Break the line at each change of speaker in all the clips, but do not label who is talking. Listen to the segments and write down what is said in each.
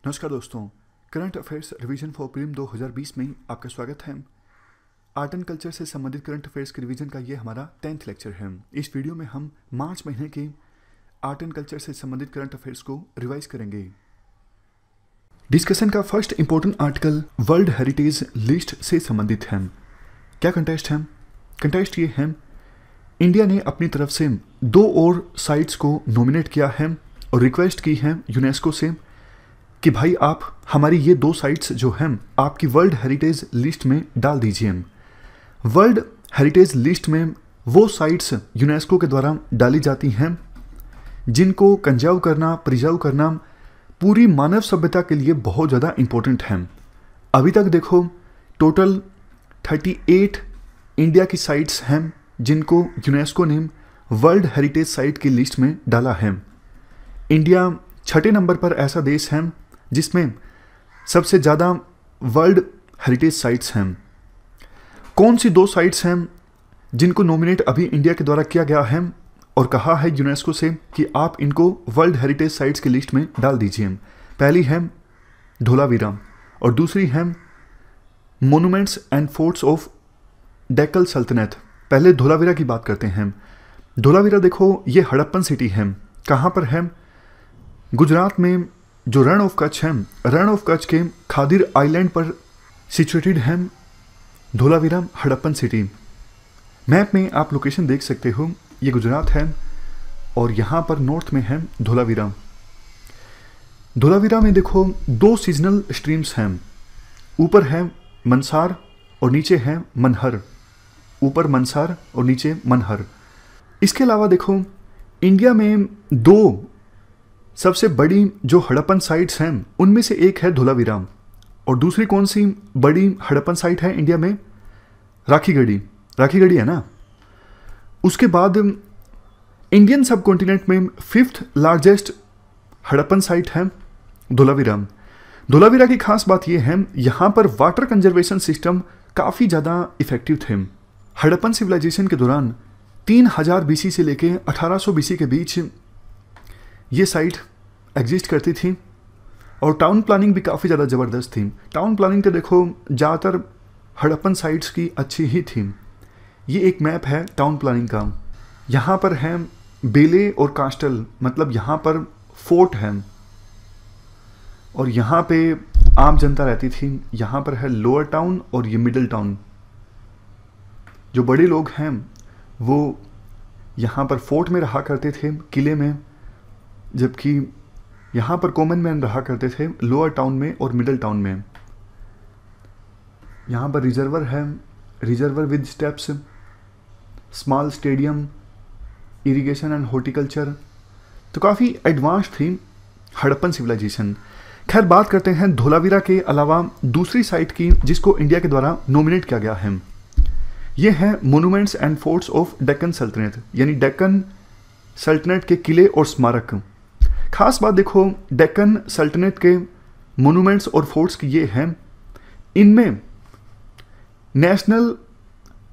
नमस्कार दोस्तों, current affairs revision for prelim 2020 में आपका स्वागत है। आर्ट एंड कल्चर से संबंधित करंट अफेयर्स के रिवीजन का ये हमारा 10th लेक्चर है। इस वीडियो में हम मार्च महीने के आर्ट एंड कल्चर से संबंधित करंट अफेयर्स को रिवाइज करेंगे। डिस्कशन का first important article world heritage list से संबंधित है। क्या कंटेस्ट है? कंटेस्ट ये है, इंडिया ने अपनी तरफ से 2 और साइट्स को नॉमिनेट किया है और रिक्वेस्ट की है यूनेस्को से कि भाई आप हमारी ये 2 साइट्स जो हैं आपकी वर्ल्ड हेरिटेज लिस्ट में डाल दीजिए। वर्ल्ड हेरिटेज लिस्ट में वो साइट्स यूनेस्को के द्वारा डाली जाती हैं जिनको कंजर्व करना, प्रिजर्व करना पूरी मानव सभ्यता के लिए बहुत ज़्यादा इम्पोर्टेंट है। अभी तक देखो टोटल 38 इंडिया की साइट्स हैं जिनको यूनेस्को ने वर्ल्ड हेरिटेज साइट की लिस्ट में डाला है। इंडिया 6ठे नंबर पर ऐसा देश है जिसमें सबसे ज़्यादा वर्ल्ड हेरिटेज साइट्स हैं। कौन सी 2 साइट्स हैं जिनको नॉमिनेट अभी इंडिया के द्वारा किया गया है और कहा है यूनेस्को से कि आप इनको वर्ल्ड हेरिटेज साइट्स की लिस्ट में डाल दीजिए? पहली है धोलावीरा और दूसरी है monuments and forts of Deccan सल्तनत। पहले धोलावीरा की बात करते हैं। धोलावीरा देखो ये हड़प्पन सिटी है। कहाँ पर है? गुजरात में जो रण ऑफ कच्छ है, रण ऑफ कच्छ के खादिर आइलैंड पर सिचुएटेड है धोलावीरा हड़प्पन सिटी। मैप में आप लोकेशन देख सकते हो, ये गुजरात है और यहाँ पर नॉर्थ में है धोलावीरा। धोलावीरा में देखो 2 सीजनल स्ट्रीम्स हैं। ऊपर है मनसार और नीचे है मनहर। ऊपर मनसार और नीचे मनहर। इसके अलावा देखो इंडिया में 2 सबसे बड़ी जो हड़प्पन साइट्स हैं उनमें से एक है धोलावीरा और दूसरी कौन सी बड़ी हड़प्पन साइट है इंडिया में? राखीगढ़ी। राखीगढ़ी है ना। उसके बाद इंडियन सब कॉन्टिनेंट में 5th लार्जेस्ट हड़प्पन साइट है धोलावीरा। धोलावीरा की खास बात यह है यहाँ पर वाटर कंजर्वेशन सिस्टम काफ़ी ज़्यादा इफेक्टिव थे। हड़प्पन सिविलाइजेशन के दौरान 3000 BC से लेके 1800 BC के बीच ये साइट एग्जिस्ट करती थी और टाउन प्लानिंग भी काफ़ी ज़्यादा ज़बरदस्त थी। टाउन प्लानिंग तो देखो ज़्यादातर हड़प्पन साइट्स की अच्छी ही थी। ये एक मैप है टाउन प्लानिंग का। यहाँ पर है बेले और कास्टल, मतलब यहाँ पर फोर्ट है और यहाँ पे आम जनता रहती थी। यहाँ पर है लोअर टाउन और ये मिडिल टाउन। जो बड़े लोग हैं वो यहाँ पर फोर्ट में रहा करते थे, किले में, जबकि यहाँ पर कॉमन मैन रहा करते थे लोअर टाउन में और मिडिल टाउन में। यहाँ पर रिजर्वर है, reservoir with steps, small stadium, irrigation and horticulture. तो काफ़ी एडवांस थी हड़प्पन सिविलाइजेशन। खैर बात करते हैं धोलावीरा के अलावा दूसरी साइट की जिसको इंडिया के द्वारा नॉमिनेट किया गया है। ये है monuments and forts of Deccan सल्तनत, यानी डेक्कन सल्तनत के किले और स्मारक। खास बात देखो डेक्कन सल्तनत के मोनूमेंट्स और फोर्ट्स की ये है, इनमें नेशनल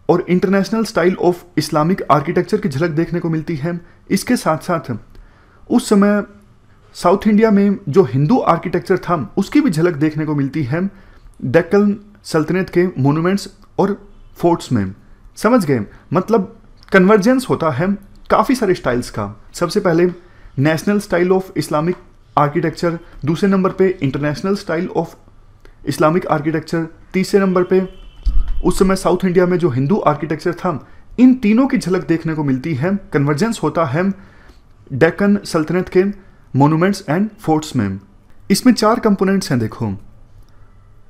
और international style of Islamic architecture की झलक देखने को मिलती है। इसके साथ साथ उस समय साउथ इंडिया में जो हिंदू आर्किटेक्चर था उसकी भी झलक देखने को मिलती है डेक्कन सल्तनत के मोनूमेंट्स और फोर्ट्स में। समझ गए? मतलब कन्वर्जेंस होता है काफ़ी सारे स्टाइल्स का। सबसे पहले national style of Islamic architecture, दूसरे नंबर पे international style of Islamic architecture, तीसरे नंबर पे उस समय साउथ इंडिया में जो हिंदू आर्किटेक्चर था। इन तीनों की झलक देखने को मिलती है, कन्वर्जेंस होता है डेक्कन सल्तनत के मोनूमेंट्स एंड फोर्ट्स में। इसमें 4 कंपोनेंट्स हैं देखो।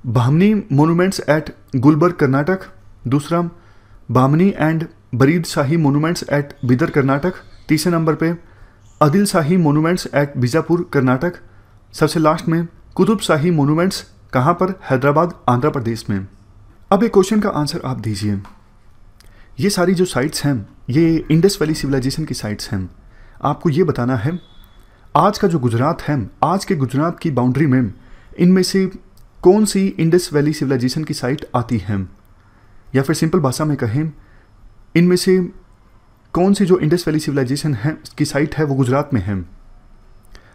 बामनी मोनूमेंट्स एट गुलबर्ग कर्नाटक, दूसरा Bahmani and Barid Shahi monuments at Bidar Karnataka, तीसरे नंबर पे आदिल शाही मोनूमेंट्स एट बीजापुर कर्नाटक, सबसे लास्ट में कुतुब शाही मोनूमेंट्स कहाँ पर? हैदराबाद आंध्र प्रदेश में। अब एक क्वेश्चन का आंसर आप दीजिए। ये सारी जो साइट्स हैं ये इंडस वैली सिविलाइजेशन की साइट्स हैं। आपको ये बताना है आज का जो गुजरात है, आज के गुजरात की बाउंड्री में इनमें से कौन सी इंडस वैली सिविलाइजेशन की साइट आती है, या फिर सिंपल भाषा में कहें इनमें से कौन सी जो इंडस वैली सिविलाइजेशन है की साइट है वो गुजरात में है?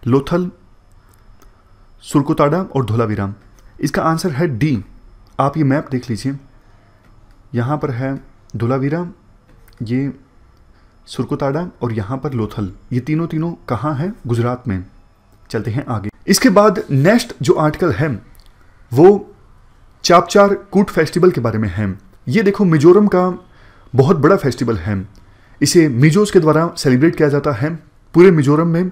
लोथल, सुरकुताडा और धोलावीरा। इसका आंसर है डी। आप ये मैप देख लीजिए, यहाँ पर है धोलावीरा, ये सुरकुताडा और यहाँ पर लोथल। ये तीनों कहाँ हैं? गुजरात में। चलते हैं आगे। इसके बाद नेक्स्ट जो आर्टिकल है वो चापचार कूट फेस्टिवल के बारे में है। ये देखो मिजोरम का बहुत बड़ा फेस्टिवल है। इसे मिजोस के द्वारा सेलिब्रेट किया जाता है पूरे मिजोरम में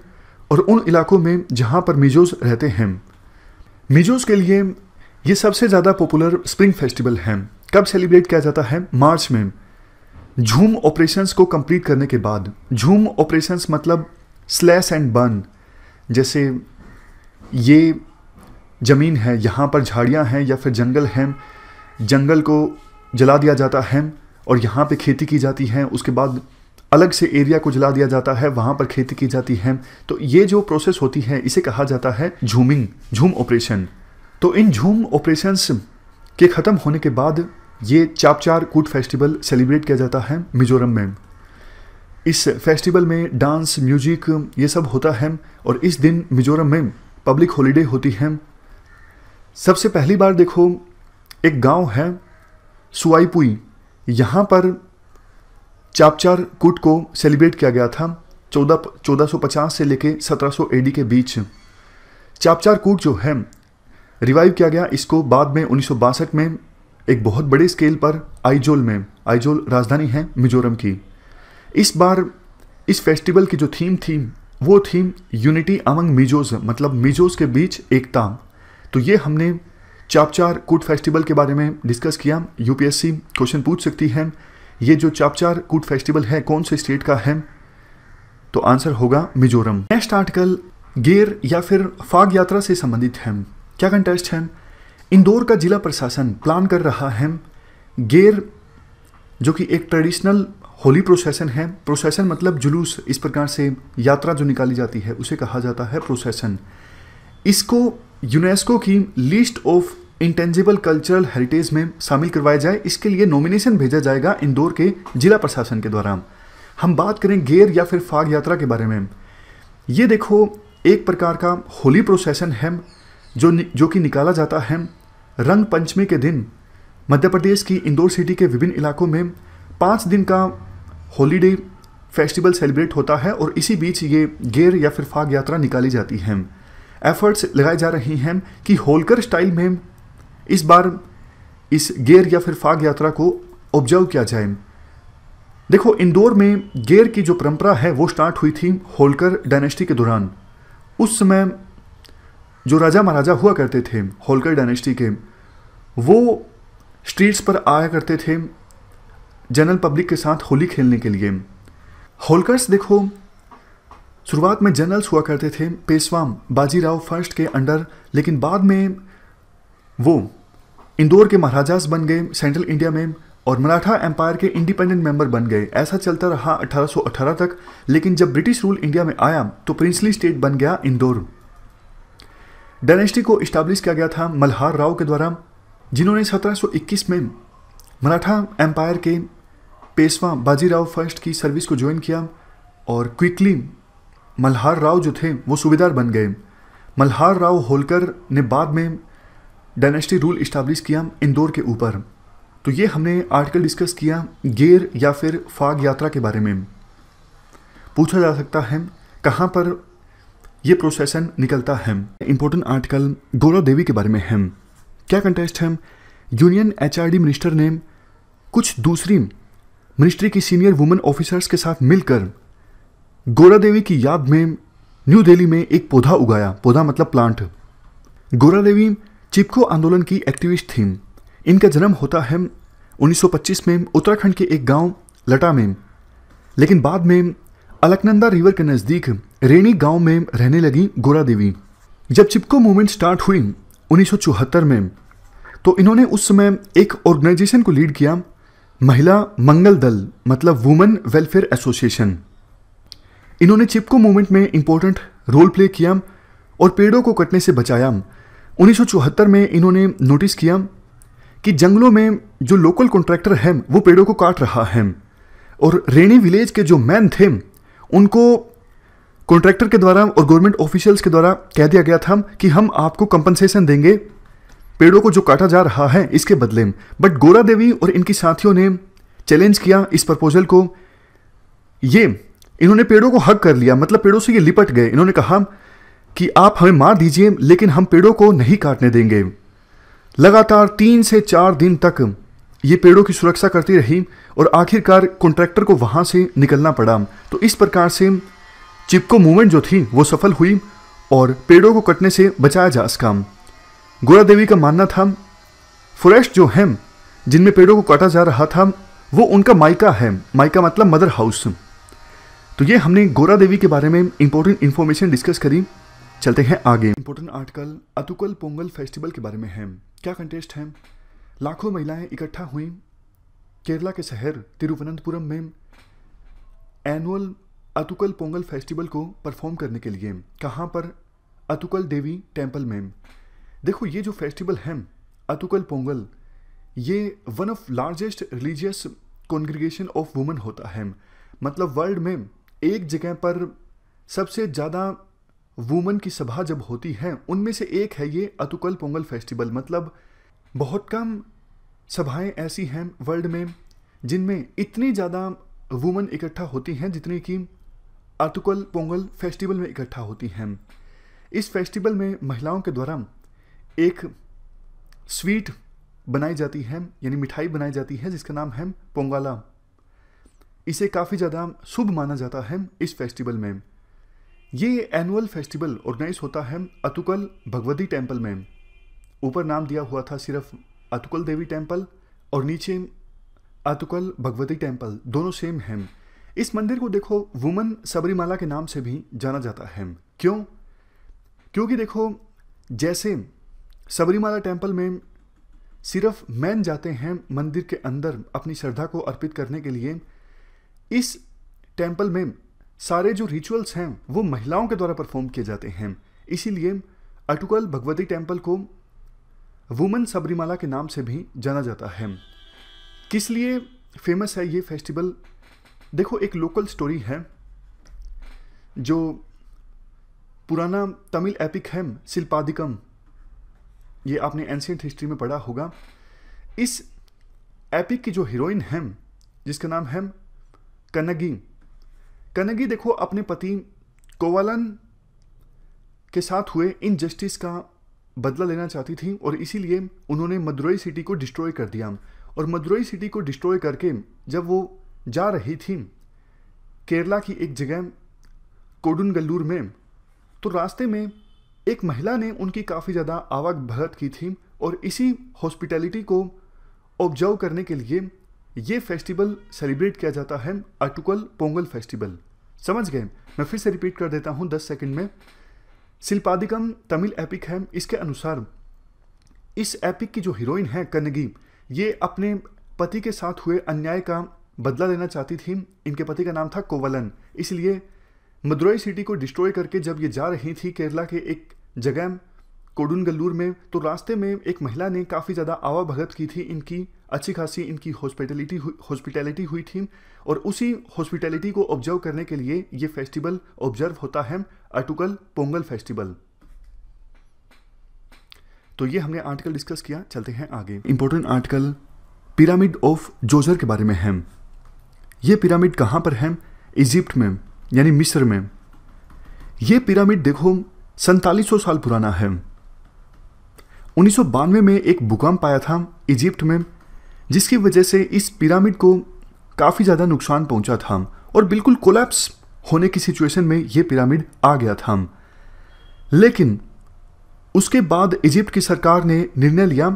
और उन इलाकों में जहाँ पर मिजोस रहते हैं। मिजोस के लिए ये सबसे ज़्यादा पॉपुलर स्प्रिंग फेस्टिवल है। कब सेलिब्रेट किया जाता है? मार्च में। झूम ऑपरेशंस को कंप्लीट करने के बाद। झूम ऑपरेशंस मतलब स्लैश एंड बर्न। जैसे ये ज़मीन है, यहाँ पर झाड़ियाँ हैं या फिर जंगल हैं, जंगल को जला दिया जाता है और यहाँ पे खेती की जाती है। उसके बाद अलग से एरिया को जला दिया जाता है, वहाँ पर खेती की जाती है। तो ये जो प्रोसेस होती है इसे कहा जाता है झूमिंग, झूम ऑपरेशन। तो इन झूम ऑपरेशंस के ख़त्म होने के बाद ये चापचार कूट फेस्टिवल सेलिब्रेट किया जाता है मिजोरम में। इस फेस्टिवल में डांस, म्यूजिक ये सब होता है और इस दिन मिजोरम में पब्लिक हॉलीडे होती है। सबसे पहली बार देखो एक गांव है सुआईपुई, यहाँ पर चापचार कूट को सेलिब्रेट किया गया था 1450 से लेके 1700 एडी के बीच। चापचार कूट जो है रिवाइव किया गया इसको बाद में 1962 में एक बहुत बड़े स्केल पर आइजोल में। आइजोल राजधानी है मिजोरम की। इस बार इस फेस्टिवल की जो थीम थी वो थी यूनिटी अमंग मिजोस, मतलब मिजोस के बीच एकता। तो ये हमने चापचार कूट फेस्टिवल के बारे में डिस्कस किया। यूपीएससी क्वेश्चन पूछ सकती है ये जो चापचार कूट फेस्टिवल है कौन से स्टेट का है? तो आंसर होगा मिजोरम। नेक्स्ट आर्टिकल गेर या फिर फाग यात्रा से संबंधित है। क्या कंटेस्ट है? इंदौर का जिला प्रशासन प्लान कर रहा है गेर, जो कि एक ट्रेडिशनल होली प्रोसेसन है। प्रोसेसन मतलब जुलूस, इस प्रकार से यात्रा जो निकाली जाती है उसे कहा जाता है प्रोसेसन। इसको यूनेस्को की list of intangible cultural heritage में शामिल करवाया जाए। इसके लिए नॉमिनेशन भेजा जाएगा इंदौर के जिला प्रशासन के द्वारा। हम बात करें गेर या फिर फाग यात्रा के बारे में। ये देखो एक प्रकार का होली प्रोसेसन है जो कि निकाला जाता है रंग पंचमी के दिन। मध्य प्रदेश की इंदौर सिटी के विभिन्न इलाकों में 5 दिन का हॉलीडे फेस्टिवल सेलिब्रेट होता है और इसी बीच ये गेर या फिर फाग यात्रा निकाली जाती है। एफर्ट्स लगाए जा रही हैं कि होलकर स्टाइल में इस बार इस गेर या फिर फाग यात्रा को ऑब्जर्व किया जाए। देखो इंदौर में गेर की जो परंपरा है वो स्टार्ट हुई थी होलकर डायनेस्टी के दौरान। उस समय जो राजा महाराजा हुआ करते थे होलकर डायनेस्टी के, वो स्ट्रीट्स पर आया करते थे जनरल पब्लिक के साथ होली खेलने के लिए। होलकर्स देखो शुरुआत में जनरल्स हुआ करते थे पेशवा बाजीराव फर्स्ट के अंडर, लेकिन बाद में वो इंदौर के महाराजास बन गए सेंट्रल इंडिया में और मराठा एम्पायर के इंडिपेंडेंट मेंबर बन गए। ऐसा चलता रहा 1818 तक, लेकिन जब ब्रिटिश रूल इंडिया में आया तो प्रिंसली स्टेट बन गया इंदौर। डायनेस्टी को इस्टेब्लिश किया गया था मल्हार राव के द्वारा, जिन्होंने 1721 में मराठा एम्पायर के पेशवा बाजीराव फर्स्ट की सर्विस को ज्वाइन किया और क्विकली मल्हार राव जो थे वो सूबेदार बन गए। मल्हार राव होलकर ने बाद में डायनेस्टी रूल इस्टेब्लिश किया इंदौर के ऊपर। तो ये हमने आर्टिकल डिस्कस किया गेर या फिर फाग यात्रा के बारे में। पूछा जा सकता है कहाँ पर ये प्रोसेसन निकलता है। इंपॉर्टेंट आर्टिकल गौरा देवी के बारे में है। क्या कंटेस्ट है? यूनियन एचआरडी मिनिस्टर ने कुछ दूसरी मिनिस्ट्री की सीनियर वुमेन ऑफिसर्स के साथ मिलकर गौरा देवी की याद में न्यू दिल्ली में एक पौधा उगाया। पौधा मतलब प्लांट। गौरा देवी चिपको आंदोलन की एक्टिविस्ट थी। इनका जन्म होता है 1925 में उत्तराखंड के एक गांव लटा में, लेकिन बाद में अलकनंदा रिवर के नज़दीक रेणी गांव में रहने लगी गौरा देवी। जब चिपको मूवमेंट स्टार्ट हुई 1974 में, तो इन्होंने उस समय एक ऑर्गेनाइजेशन को लीड किया, महिला मंगल दल मतलब वुमेन वेलफेयर एसोसिएशन। इन्होंने चिपको मूवमेंट में इंपॉर्टेंट रोल प्ले किया और पेड़ों को कटने से बचाया। 1974 में इन्होंने नोटिस किया कि जंगलों में जो लोकल कॉन्ट्रैक्टर है वो पेड़ों को काट रहा है और रेणी विलेज के जो मैन थे उनको कॉन्ट्रैक्टर के द्वारा और गवर्नमेंट ऑफिशियल्स के द्वारा कह दिया गया था कि हम आपको कंपनसेशन देंगे पेड़ों को जो काटा जा रहा है इसके बदले। बट गोरा देवी और इनकी साथियों ने चैलेंज किया इस प्रपोजल को। इन्होंने पेड़ों को हग कर लिया, मतलब पेड़ों से ये लिपट गए। इन्होंने कहा कि आप हमें मार दीजिए लेकिन हम पेड़ों को नहीं काटने देंगे। लगातार 3 से 4 दिन तक ये पेड़ों की सुरक्षा करती रही और आखिरकार कॉन्ट्रैक्टर को वहां से निकलना पड़ा। तो इस प्रकार से चिपको मूवमेंट जो थी वो सफल हुई और पेड़ों को कटने से बचाया जा सका। गोरा देवी का मानना था फॉरेस्ट जो है जिनमें पेड़ों को काटा जा रहा था वो उनका मायका है। मायका मतलब मदर हाउस। तो ये हमने गोरा देवी के बारे में इंपॉर्टेंट इंफॉर्मेशन डिस्कस करी। चलते हैं आगे। इंपॉर्टेंट आर्टिकल अतुकल पोंगल फेस्टिवल के बारे में है। क्या कंटेस्ट है? लाखों महिलाएं इकट्ठा हुई केरला के शहर तिरुवनंतपुरम में एनुअल अतुकल पोंगल फेस्टिवल को परफॉर्म करने के लिए। कहाँ पर? अतुकल देवी टेम्पल में। देखो ये जो फेस्टिवल है अतुकल पोंगल, ये one of largest religious congregation of women होता है। मतलब वर्ल्ड में एक जगह पर सबसे ज़्यादा वुमेन की सभा जब होती है उनमें से एक है ये अतुकल पोंगल फेस्टिवल। मतलब बहुत कम सभाएं ऐसी हैं वर्ल्ड में जिनमें इतनी ज़्यादा वुमेन इकट्ठा होती हैं जितनी कि अतुकल पोंगल फेस्टिवल में इकट्ठा होती हैं। इस फेस्टिवल में महिलाओं के द्वारा एक स्वीट बनाई जाती है, यानी मिठाई बनाई जाती है जिसका नाम है पोंगला। इसे काफ़ी ज़्यादा शुभ माना जाता है इस फेस्टिवल में। ये एनुअल फेस्टिवल ऑर्गेनाइज होता है अतुकल भगवती टेम्पल में। ऊपर नाम दिया हुआ था सिर्फ अतुकल देवी टेम्पल और नीचे अतुकल भगवती टेम्पल, दोनों सेम हैं। इस मंदिर को देखो वुमन सबरीमाला के नाम से भी जाना जाता है। क्यों? क्योंकि देखो जैसे सबरीमाला टेम्पल में सिर्फ मैन जाते हैं मंदिर के अंदर अपनी श्रद्धा को अर्पित करने के लिए, इस टेम्पल में सारे जो रिचुअल्स हैं वो महिलाओं के द्वारा परफॉर्म किए जाते हैं। इसीलिए अतुकल भगवती टेम्पल को वुमन सबरीमाला के नाम से भी जाना जाता है। किस लिए फेमस है ये फेस्टिवल? देखो एक लोकल स्टोरी है जो पुराना तमिल एपिक है शिल्पादिकम, ये आपने एंशिएंट हिस्ट्री में पढ़ा होगा। इस एपिक की जो हीरोइन है जिसका नाम है कन्नगी। कन्नगी देखो अपने पति कोवलन के साथ हुए इनजस्टिस का बदला लेना चाहती थी और इसीलिए उन्होंने मदुरई सिटी को डिस्ट्रॉय कर दिया। और मदुरई सिटी को डिस्ट्रॉय करके जब वो जा रही थी केरला की एक जगह कोडुनगल्लूर में, तो रास्ते में एक महिला ने उनकी काफ़ी ज़्यादा आवक भगत की थी और इसी हॉस्पिटैलिटी को ऑब्जर्व करने के लिए ये फेस्टिवल सेलिब्रेट किया जाता है अतुकल पोंगल फेस्टिवल। समझ गए? मैं फिर से रिपीट कर देता हूँ 10 सेकंड में। शिल्पादिकम तमिल एपिक है। इसके अनुसार इस एपिक की जो हीरोइन है कन्नगी, ये अपने पति के साथ हुए अन्याय का बदला लेना चाहती थी। इनके पति का नाम था कोवलन। इसलिए मदुरई सिटी को डिस्ट्रॉय करके जब ये जा रही थी केरला के एक जगह कोडुनगल्लूर में, तो रास्ते में एक महिला ने काफ़ी ज़्यादा आवा भगत की थी। इनकी अच्छी खासी इनकी हॉस्पिटैलिटी हुई थी और उसी हॉस्पिटैलिटी को ऑब्जर्व करने के लिए ये फेस्टिवल ऑब्जर्व होता है अतुकल पोंगल फेस्टिवल। तो ये हमने आर्टिकल डिस्कस किया। चलते हैं आगे। इंपॉर्टेंट आर्टिकल पिरामिड ऑफ जोजर के बारे में है। ये पिरामिड कहाँ पर है? इजिप्ट में, यानी मिस्र में। ये पिरामिड देखो 4700 साल पुराना है। 1992 में एक भूकंप आया था इजिप्ट में जिसकी वजह से इस पिरामिड को काफ़ी ज़्यादा नुकसान पहुंचा था और बिल्कुल कोलैप्स होने की सिचुएशन में ये पिरामिड आ गया था। लेकिन उसके बाद इजिप्ट की सरकार ने निर्णय लिया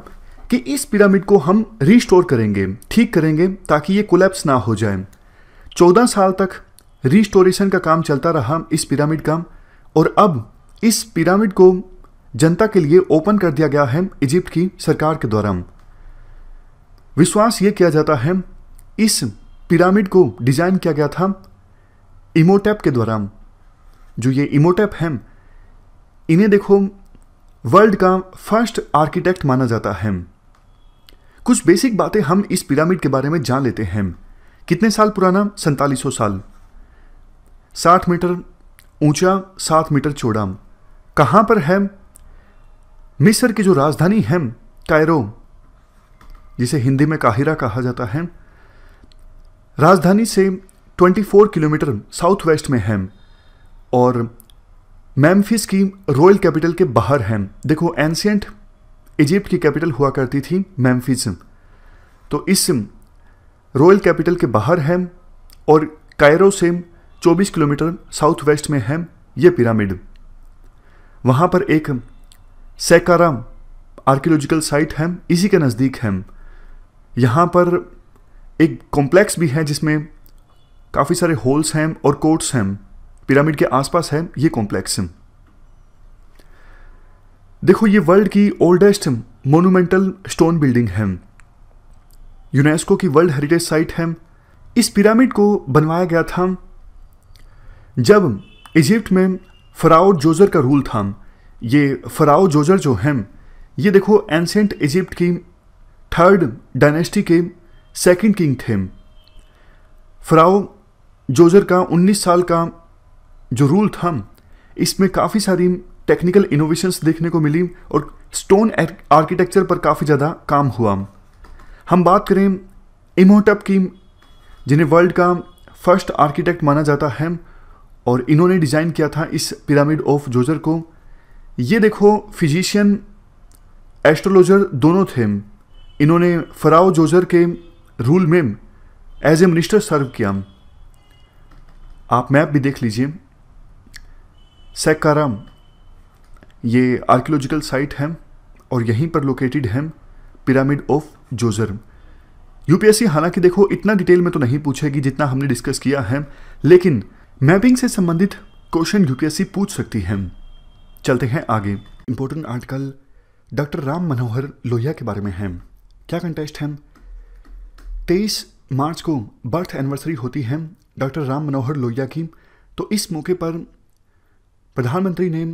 कि इस पिरामिड को हम रीस्टोर करेंगे, ठीक करेंगे ताकि ये कोलैप्स ना हो जाए। 14 साल तक रीस्टोरेशन का काम चलता रहा इस पिरामिड का और अब इस पिरामिड को जनता के लिए ओपन कर दिया गया है इजिप्ट की सरकार के द्वारा। विश्वास ये किया जाता है इस पिरामिड को डिजाइन किया गया था इमोटेप के द्वारा। जो ये इमोटेप हैं इन्हें देखो वर्ल्ड का फर्स्ट आर्किटेक्ट माना जाता है। कुछ बेसिक बातें हम इस पिरामिड के बारे में जान लेते हैं। कितने साल पुराना? 4700 साल। 60 मीटर ऊंचा, 7 मीटर चौड़ा। कहाँ पर है? मिस्र की जो राजधानी है कायरो, जिसे हिंदी में काहिरा कहा जाता है, राजधानी से 24 किलोमीटर साउथ वेस्ट में है और मेम्फिस की रॉयल कैपिटल के बाहर है। देखो, एंशियंट इजिप्ट की कैपिटल हुआ करती थी मेम्फिस, तो इस रॉयल कैपिटल के बाहर है और कायरो से 24 किलोमीटर साउथ वेस्ट में है ये पिरामिड। वहाँ पर एक सैकारा आर्कियोलॉजिकल साइट है, इसी के नज़दीक है। यहाँ पर एक कॉम्प्लेक्स भी है जिसमें काफ़ी सारे हॉल्स हैं और कोर्ट्स हैं। पिरामिड के आसपास है ये कॉम्प्लेक्स। देखो, ये वर्ल्ड की ओल्डेस्ट मोन्यूमेंटल स्टोन बिल्डिंग है, यूनेस्को की वर्ल्ड हेरिटेज साइट है। इस पिरामिड को बनवाया गया था जब इजिप्ट में फराओ जोजर का रूल था। ये फराओ जोजर जो हैं, ये देखो एंशिएंट इजिप्ट की 3rd डायनेस्टी के 2nd किंग थे। फराओ जोजर का 19 साल का जो रूल था, इसमें काफ़ी सारी टेक्निकल इनोवेशंस देखने को मिली और स्टोन आर्किटेक्चर पर काफ़ी ज़्यादा काम हुआ। हम बात करें इमोटप की, जिन्हें वर्ल्ड का फर्स्ट आर्किटेक्ट माना जाता है और इन्होंने डिज़ाइन किया था इस पिरामिड ऑफ जोजर को। ये देखो, फिजिशियन, एस्ट्रोलॉजर दोनों थे। इन्होंने फराओ जोजर के रूल में एज ए मिनिस्टर सर्व किया। आप मैप भी देख लीजिए। सैकारा ये आर्कियोलॉजिकल साइट है और यहीं पर लोकेटेड है पिरामिड ऑफ जोजर। यूपीएससी हालांकि देखो इतना डिटेल में तो नहीं पूछेगी जितना हमने डिस्कस किया है, लेकिन मैपिंग से संबंधित क्वेश्चन यूपीएससी पूछ सकती है। चलते हैं आगे। Important article doctor Ram Manohar Lohia के बारे में है। क्या कंटेस्ट है? 23 मार्च को बर्थ एनिवर्सरी होती है डॉक्टर राम मनोहर लोहिया की। तो इस मौके पर प्रधानमंत्री ने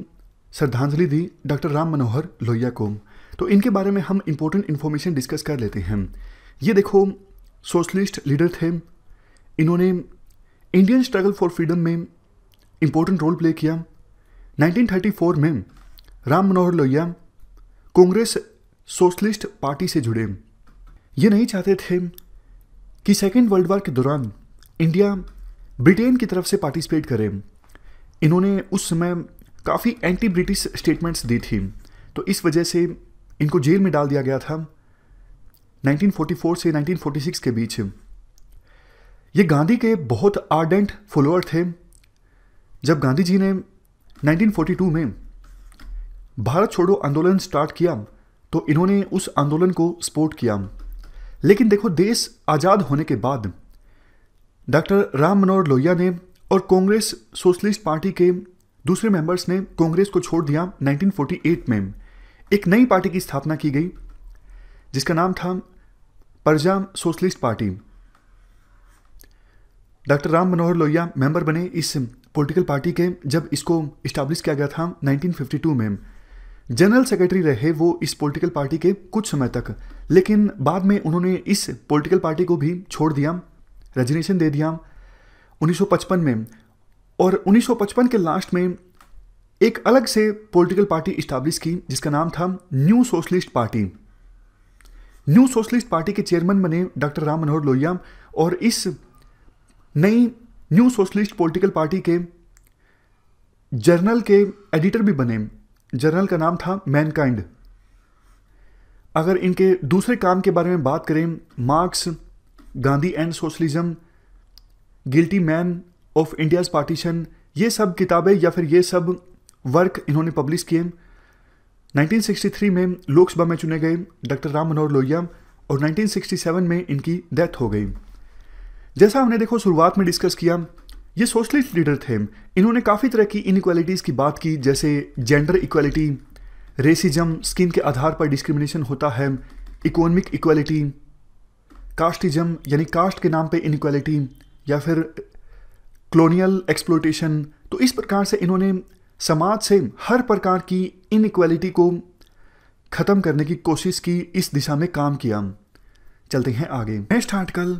श्रद्धांजलि दी डॉक्टर राम मनोहर लोहिया को। तो इनके बारे में हम इंपॉर्टेंट इन्फॉर्मेशन डिस्कस कर लेते हैं। ये देखो, सोशलिस्ट लीडर थे। इन्होंने इंडियन स्ट्रगल फॉर फ्रीडम में इंपॉर्टेंट रोल प्ले किया। 1934 में राम मनोहर लोहिया कांग्रेस सोशलिस्ट पार्टी से जुड़े। ये नहीं चाहते थे कि सेकेंड वर्ल्ड वॉर के दौरान इंडिया ब्रिटेन की तरफ से पार्टिसिपेट करे। इन्होंने उस समय काफ़ी एंटी ब्रिटिश स्टेटमेंट्स दी थी, तो इस वजह से इनको जेल में डाल दिया गया था 1944 से 1946 के बीच। ये गांधी के बहुत आर्डेंट फॉलोअर थे। जब गांधी जी ने 1942 में भारत छोड़ो आंदोलन स्टार्ट किया तो इन्होंने उस आंदोलन को सपोर्ट किया। लेकिन देखो, देश आज़ाद होने के बाद डॉक्टर राम मनोहर लोहिया ने और कांग्रेस सोशलिस्ट पार्टी के दूसरे मेंबर्स ने कांग्रेस को छोड़ दिया। 1948 में एक नई पार्टी की स्थापना की गई जिसका नाम था प्रजा socialist party. Doctor Ram Manohar Lohia member बने इस पॉलिटिकल पार्टी के जब इसको इस्टेब्लिश किया गया था 1952 में। जनरल सेक्रेटरी रहे वो इस पॉलिटिकल पार्टी के कुछ समय तक, लेकिन बाद में उन्होंने इस पॉलिटिकल पार्टी को भी छोड़ दिया, रेजिग्नेशन दे दिया 1955 में। और 1955 के लास्ट में एक अलग से पॉलिटिकल पार्टी इस्टेब्लिश की जिसका नाम था new socialist party. New socialist party के चेयरमैन बने डॉक्टर राम मनोहर लोहिया और इस नई न्यू सोशलिस्ट पॉलिटिकल पार्टी के जर्नल के एडिटर भी बने। जर्नल का नाम था मैनकाइंड। अगर इनके दूसरे काम के बारे में बात करें, marks, Gandhi and socialism, guilty man of India's partition, ये सब किताबें या फिर ये सब वर्क इन्होंने पब्लिश किए। 1963 में लोकसभा में चुने गए डॉक्टर राम मनोहर लोहिया और 1967 में इनकी डेथ हो गई। जैसा हमने देखो शुरुआत में डिस्कस किया, ये सोशलिस्ट लीडर थे। इन्होंने काफ़ी तरह की इनइक्वालिटीज़ की बात की, जैसे जेंडर इक्वालिटी, रेसिज्म, स्किन के आधार पर डिस्क्रिमिनेशन होता है, इकोनॉमिक इक्वालिटी, कास्टिज्म यानी कास्ट के नाम पे इनइक्वालिटी, या फिर कॉलोनियल एक्सप्लॉयटेशन। तो इस प्रकार से इन्होंने समाज से हर प्रकार की इनइक्वालिटी को ख़त्म करने की कोशिश की, इस दिशा में काम किया। चलते हैं आगे। Next article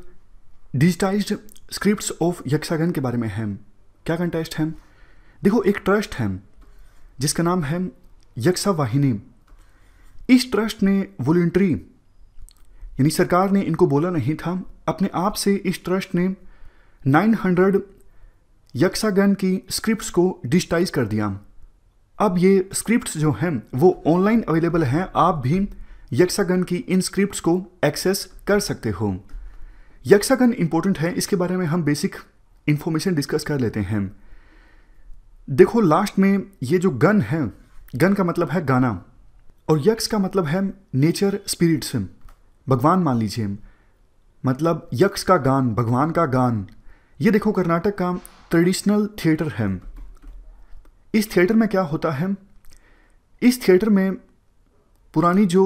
digitised scripts of Yakshagana के बारे में है। क्या कंटेस्ट है? देखो एक ट्रस्ट है जिसका नाम है यक्षा वाहिनी। इस ट्रस्ट ने वॉलंटरी, यानी सरकार ने इनको बोला नहीं था, अपने आप से इस ट्रस्ट ने 900 यक्षगान की स्क्रिप्ट्स को डिजिटाइज कर दिया। अब ये स्क्रिप्ट्स जो हैं वो ऑनलाइन अवेलेबल हैं, आप भी यक्षगान की इन स्क्रिप्ट्स को एक्सेस कर सकते हो। यक्षगान इंपॉर्टेंट है, इसके बारे में हम बेसिक इंफॉर्मेशन डिस्कस कर लेते हैं। देखो लास्ट में ये जो गन है, गन का मतलब है गाना, और यक्ष का मतलब है नेचर स्पिरिट्स, भगवान मान लीजिए, मतलब यक्ष का गान, भगवान का गान। ये देखो कर्नाटक का ट्रेडिशनल थिएटर है। इस थिएटर में क्या होता है, इस थिएटर में पुरानी जो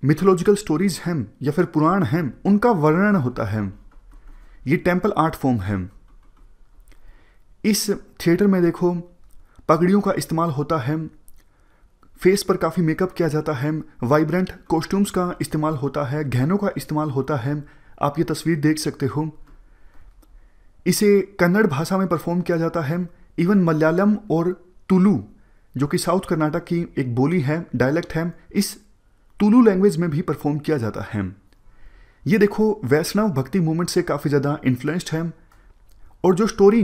मिथोलॉजिकल स्टोरीज हैं या फिर पुराण हैं उनका वर्णन होता है। ये टेम्पल आर्ट फॉर्म है। इस थिएटर में देखो पगड़ियों का इस्तेमाल होता है, फेस पर काफ़ी मेकअप किया जाता है, वाइब्रेंट कॉस्ट्यूम्स का इस्तेमाल होता है, गहनों का इस्तेमाल होता है। आप ये तस्वीर देख सकते हो। इसे कन्नड़ भाषा में परफॉर्म किया जाता है। इवन मलयालम और तुलु, जो कि साउथ कर्नाटक की एक बोली है, डायलेक्ट है, इस तुलु लैंग्वेज में भी परफॉर्म किया जाता है। ये देखो वैष्णव भक्ति मूवमेंट से काफ़ी ज़्यादा इन्फ्लुएंस्ड है, और जो स्टोरी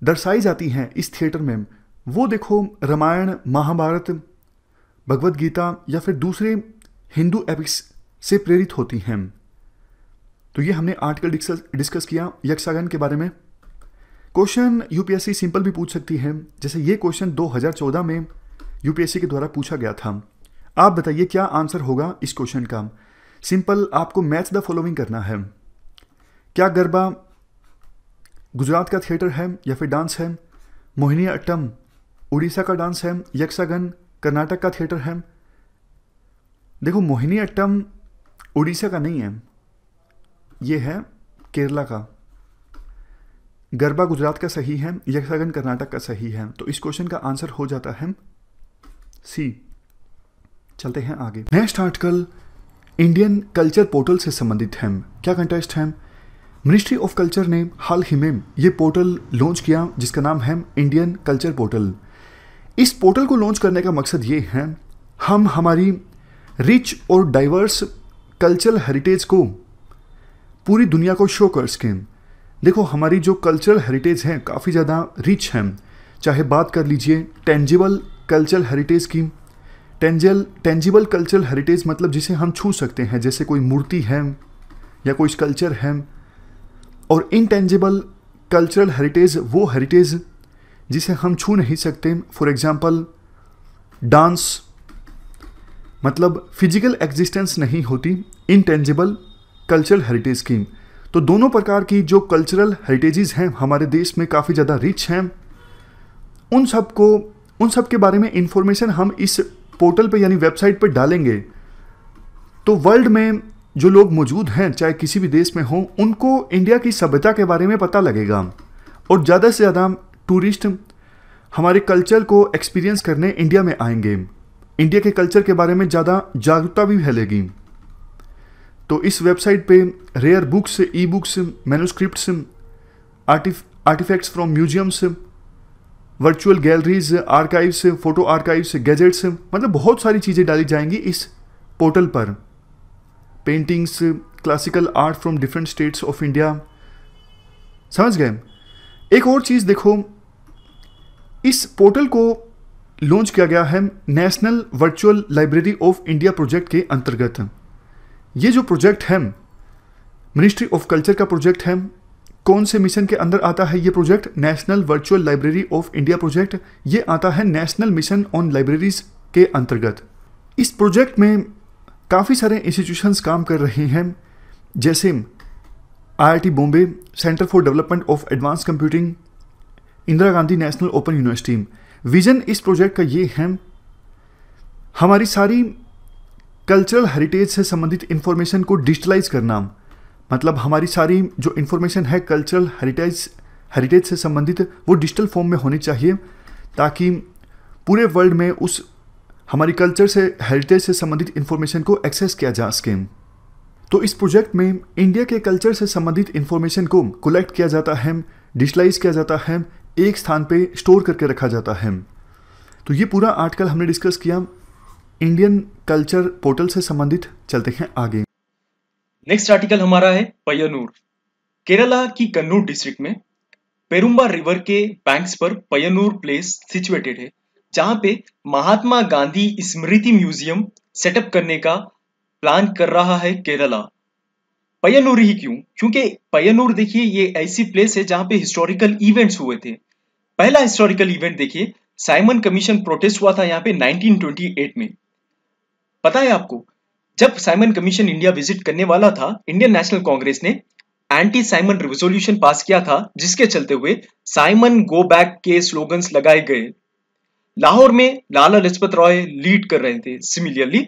दर्शाई जाती हैं इस थिएटर में वो देखो रामायण, महाभारत, भगवत गीता या फिर दूसरे हिंदू एपिक्स से प्रेरित होती हैं। तो ये हमने आर्टिकल डिस्कस किया यक्षगान के बारे में। क्वेश्चन यूपीएससी सिंपल भी पूछ सकती है, जैसे ये क्वेश्चन 2014 में यूपीएससी के द्वारा पूछा गया था। आप बताइए क्या आंसर होगा इस क्वेश्चन का। सिंपल आपको मैच द फॉलोइंग करना है। क्या गरबा गुजरात का थिएटर है या फिर डांस है? मोहिनी अट्टम उड़ीसा का डांस है? यक्षगान कर्नाटक का थिएटर है? देखो मोहिनी अट्टम उड़ीसा का नहीं है, ये है केरला का। गरबा गुजरात का सही है, यक्षगान कर्नाटक का सही है। तो इस क्वेश्चन का आंसर हो जाता है सी। चलते हैं आगे। Next article Indian culture portal से संबंधित है। क्या कंटेस्ट है? मिनिस्ट्री ऑफ कल्चर ने हाल ही में ये पोर्टल लॉन्च किया जिसका नाम है इंडियन कल्चर पोर्टल। इस पोर्टल को लॉन्च करने का मकसद ये है हम हमारी रिच और डाइवर्स कल्चरल हेरिटेज को पूरी दुनिया को शो कर सकें। देखो हमारी जो कल्चरल हेरिटेज है काफ़ी ज़्यादा रिच है, चाहे बात कर लीजिए टेंजिबल कल्चरल हेरिटेज की। टेंजिबल कल्चरल हेरिटेज मतलब जिसे हम छू सकते हैं, जैसे कोई मूर्ति है या कोई स्कल्पचर है। और इनटेंजिबल कल्चरल हेरिटेज वो हेरिटेज जिसे हम छू नहीं सकते। फॉर एग्जांपल डांस, मतलब फिजिकल एग्जिस्टेंस नहीं होती इनटेंजिबल कल्चरल हेरिटेज की। तो दोनों प्रकार की जो कल्चरल हेरिटेजेस हैं हमारे देश में काफ़ी ज़्यादा रिच हैं। उन सब के बारे में इंफॉर्मेशन हम इस पोर्टल पे यानी वेबसाइट पे डालेंगे, तो वर्ल्ड में जो लोग मौजूद हैं चाहे किसी भी देश में हों उनको इंडिया की सभ्यता के बारे में पता लगेगा, और ज़्यादा से ज़्यादा टूरिस्ट हमारे कल्चर को एक्सपीरियंस करने इंडिया में आएंगे। इंडिया के कल्चर के बारे में ज़्यादा जागरूकता भी फैलेगी। तो इस वेबसाइट पे rare books, e books, manuscripts, artefacts from museums, virtual galleries, archives, photo archives, gazettes, मतलब बहुत सारी चीज़ें डाली जाएंगी इस पोर्टल पर। Paintings, classical art from different states of India. समझ गए? एक और चीज़ देखो, इस पोर्टल को लॉन्च किया गया है national virtual library of India project के अंतर्गत। ये जो प्रोजेक्ट है मिनिस्ट्री ऑफ कल्चर का प्रोजेक्ट है। कौन से मिशन के अंदर आता है ये project? National virtual library of India project. ये आता है नेशनल मिशन ऑन लाइब्रेरीज के अंतर्गत। इस प्रोजेक्ट में काफ़ी सारे इंस्टीट्यूशंस काम कर रहे हैं, जैसे IIT Bombay, centre for development of advance computing, Indira Gandhi national open university. Vision इस प्रोजेक्ट का ये है हमारी सारी कल्चरल हेरिटेज से संबंधित इंफॉर्मेशन को डिजिटलाइज करना। मतलब हमारी सारी जो इन्फॉर्मेशन है कल्चरल हेरिटेज से संबंधित वो डिजिटल फॉर्म में होनी चाहिए, ताकि पूरे वर्ल्ड में उस हमारी कल्चर से हेरिटेज से संबंधित इंफॉर्मेशन को एक्सेस किया जा सके। तो इस प्रोजेक्ट में इंडिया के कल्चर से संबंधित इंफॉर्मेशन को कलेक्ट किया जाता है, डिजिटलाइज किया जाता है, एक स्थान पे स्टोर करके रखा जाता है। तो ये पूरा आर्टिकल हमने डिस्कस किया इंडियन कल्चर पोर्टल से संबंधित। चलते हैं आगे।
नेक्स्ट आर्टिकल हमारा है पय्यनूर। केरला की कन्नूर डिस्ट्रिक्ट में पेरुम्बा रिवर के बैंक्स पर पय्यनूर प्लेस सिचुएटेड है, जहां पे महात्मा गांधी स्मृति म्यूजियम सेटअप करने का प्लान कर रहा है केरला। पय्यनूर ही क्यों? क्योंकि पय्यनूर देखिए ये ऐसी प्लेस है जहां पे हिस्टोरिकल इवेंट्स हुए थे। पहला हिस्टोरिकल इवेंट देखिए, साइमन कमीशन प्रोटेस्ट हुआ था यहाँ पे 1928 में। पता है आपको, जब साइमन कमीशन इंडिया विजिट करने वाला था, इंडियन नेशनल कांग्रेस ने एंटी साइमन रेजोल्यूशन पास किया था, जिसके चलते हुए साइमन गो बैक के स्लोगन्स लगाए गए। लाहौर में लाला लाजपत राय लीड कर रहे थे। सिमिलरली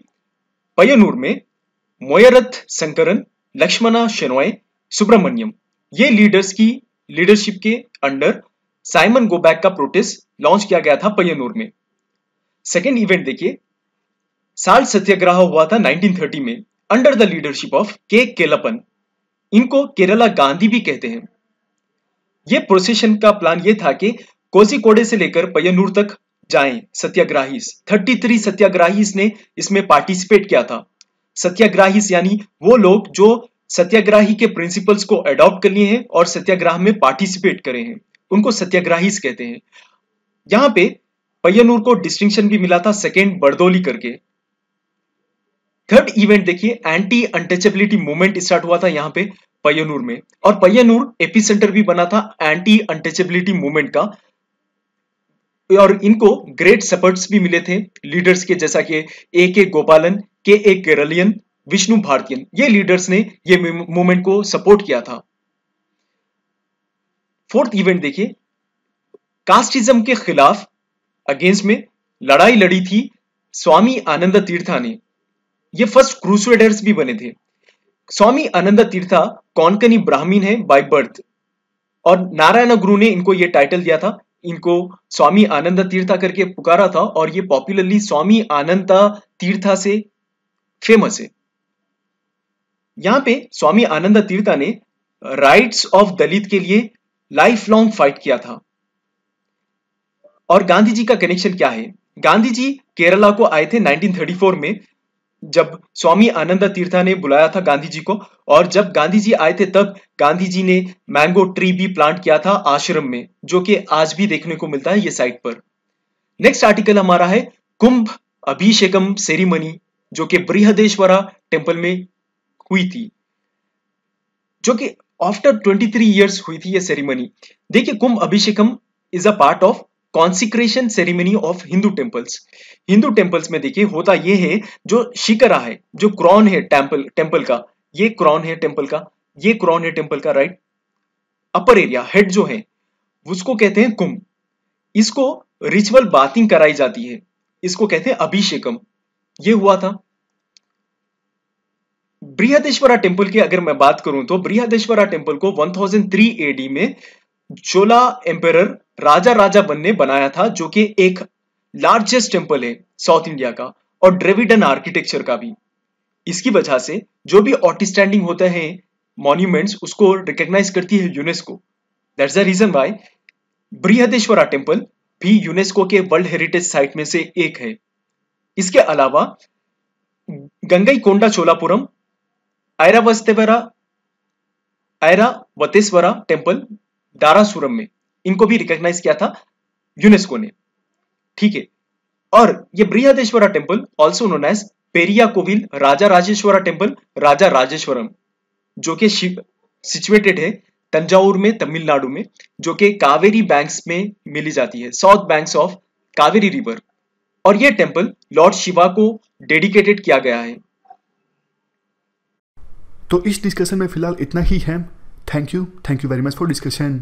पय्यनूर में मोयरथ शंकरन, लक्ष्मणा शेनॉय, सुब्रमण्यम, ये लीडर्स की लीडरशिप के अंडर साइमन गो बैक का प्रोटेस्ट लॉन्च किया गया था पय्यनूर में। सेकेंड इवेंट देखिए, साल्ट सत्याग्रह हुआ था 1930 में अंडर द लीडरशिप ऑफ के केलप्पन। इनको केरला गांधी भी कहते हैं। ये प्रोसेशन का प्लान ये था कि कोझिकोडे से लेकर पय्यनूर तक जाएं सत्याग्राहीस। 33 सत्याग्राहीस ने इसमें पार्टिसिपेट किया था। सत्याग्राहीस यानी वो लोग जो सत्याग्राही के प्रिंसिपल्स को अडॉप्ट कर लिए हैं और सत्याग्रह में पार्टिसिपेट करे हैं, उनको सत्याग्राहीस कहते हैं। यहां पे पय्यनूर को डिस्टिंक्शन भी मिला था सेकेंड बरदोली करके। थर्ड इवेंट देखिए, एंटी अनटचेबिलिटी मूवमेंट स्टार्ट हुआ था यहाँ पे पय्यनूर में, और पय्यनूर एपिसेंटर भी बना था एंटी अनटचेबिलिटी मूवमेंट का। और इनको ग्रेट सपोर्ट्स भी मिले थे लीडर्स के, जैसा कि ए गोपालन, के केरलियन, विष्णु भारतीयन। ये लीडर्स ने ये मूवमेंट को सपोर्ट किया था। फोर्थ इवेंट देखिए, कास्टिज्म के खिलाफ अगेंस्ट में लड़ाई लड़ी थी स्वामी आनंद तीर्था ने। ये फर्स्ट क्रूसेडर्स भी बने थे। स्वामी आनंद तीर्था कोंकणी ब्राह्मीण है बाय बर्थ, और नारायण गुरु ने इनको ये टाइटल दिया था। इनको स्वामी आनंद तीर्था करके पुकारा था, और ये पॉपुलरली स्वामी आनंद तीर्था से फेमस है। यहां पे स्वामी आनंद तीर्था ने राइट्स ऑफ दलित के लिए लाइफ लॉन्ग फाइट किया था। और गांधी जी का कनेक्शन क्या है? गांधी जी केरला को आए थे 1934 में, जब स्वामी आनंद तीर्था ने बुलाया था गांधी जी को। और जब गांधी जी आए थे तब गांधी जी ने मैंगो ट्री भी प्लांट किया था आश्रम में, जो कि आज भी देखने को मिलता है ये साइट पर। नेक्स्ट आर्टिकल हमारा है कुंभ अभिषेकम सेरेमनी, जो कि बृहदेश्वरा टेम्पल में हुई थी, जो कि आफ्टर 23 इयर्स हुई थी ये सेरेमनी। देखिए, Kumbha Abhishekam is a part of consecration ceremony of Hindu temples. Hindu temples में देखिए होता ये है, जो शिकरा है, जो क्रॉन है टेम्पल का, ये क्रॉन है टेम्पल का, ये क्रॉन है टेम्पल का, राइट। अपर एरिया हेड जो है उसको कहते हैं कुंभ। इसको रिचुअल बाथिंग कराई जाती है, इसको कहते हैं अभिषेकम। ये हुआ था। बृहदेश्वरा टेम्पल की अगर मैं बात करूं तो बृहदेश्वरा टेम्पल को 1003 एडी में चोला एम्परर राजा राजाबन ने बनाया था, जो कि एक लार्जेस्ट टेम्पल है साउथ इंडिया का, और ड्रेविडन आर्किटेक्चर का भी। इसकी वजह से जो भी आउटस्टैंडिंग होते हैं मॉन्यूमेंट्स, उसको रिकॉग्नाइज करती है UNESCO. That's the reason why Brihadeeswara temple भी यूनेस्को के वर्ल्ड हेरिटेज साइट में से एक है। इसके अलावा गंगईकोंडा चोलापुरम, ऐरावतेश्वरा टेम्पल दारासुरम में, इनको भी रिकॉग्नाइज किया था यूनेस्को ने, ठीक है। और ये Brihadeeswara temple also known as Periya Kovil Raja Rajeshwara temple Raja Rajeshwaram, जो कि सिचुएटेड है तंजावुर में, तमिलनाडु में, जो कि कावेरी बैंक्स में मिली जाती है, south banks of Kaveri river. और ये टेम्पल लॉर्ड शिवा को डेडिकेटेड किया गया है।
तो इस डिस्कशन में फिलहाल इतना ही है। Thank you very much for discussion.